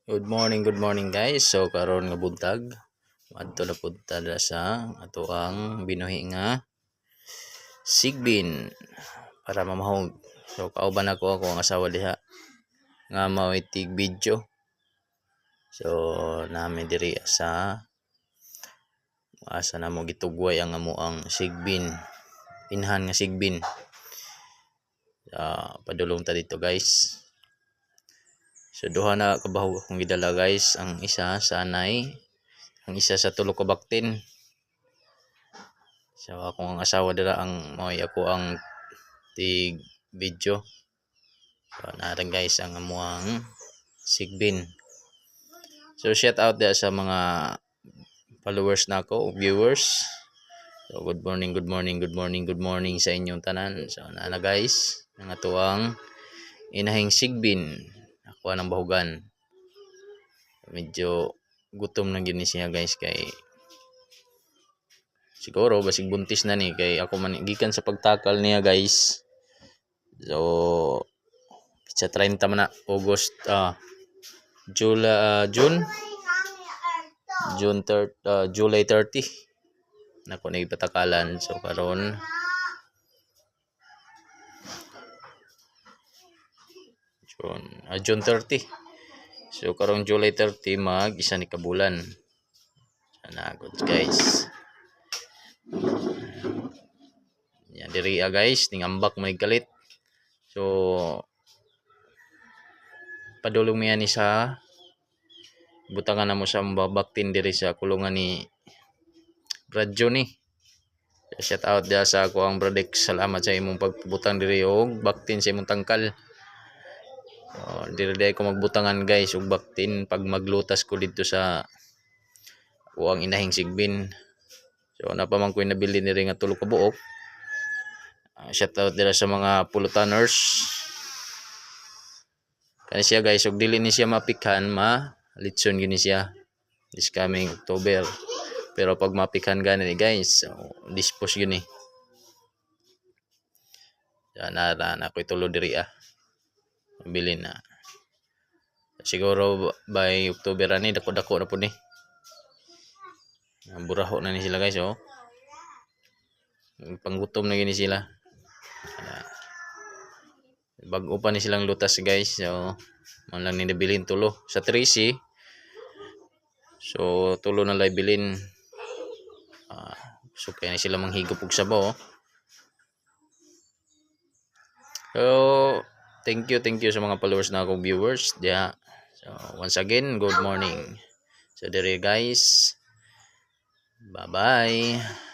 Good morning guys. So karon nga buntag, adto na pud ta sa ato ang binuhi nga sigbin para mamahog. So kauban ako ang asawa diha nga mawitig video. So nami diri sa asa na mo gitugway ang amuang sigbin. Inhan nga sigbin. Padulong ta dito guys. So duha na kabahog akong gidala guys. Ang isa sa anay, ang isa sa tulo ka baktin. So akong ang asawa dira ang moy ako ang tig video. So naran guys ang amuang sigbin. So shout out dia sa mga followers nako, viewers. So good morning sa inyong tanan. So na guys, ang atuang inahing sigbin. Ako ng bahugan. Medyo gutom na gini siya guys kay siguro basig buntis na ni kay ako man gikan sa pagtakal niya guys. So sa 30 man na August July 30 nako na ipatakalan. So karon June 30. So karong July 30 mag isa ni kabulan. Sana good guys. Yan diri guys, ning ambak may galit. So padulong mi ani sa butangan namo sa babaktin diri sa kulungan ni Brad Johnny. Shout out dia sa ako ang Bradex. Salamat sa imong pagbutang diri og baktin sa imong tangkal. Diri ko magbutangan guys og baktin pag maglutas ko dito sa ang inahing sigbin. So napaman ko nabili ni nga tulo ka buok. Shout out dira sa mga pulutaners. Kani siya guys og dili ni siya mapikhan, litson gini siya this coming October. Pero pag mapikhan gani guys, so dispose yun na ako itulo diri Bili na. Siguro by October ani dako-dako na pud ni. Buraho na ni sila guys Panggutom na gini sila. Bag-o pa ni silang lutas guys. So man lang ni nabilin tulo sa 3C. So tulo na lay bilin. So kaya ni sila manghigop og sabaw. So thank you sa mga followers na akong viewers diya. So once again, good morning. So there guys. Bye-bye.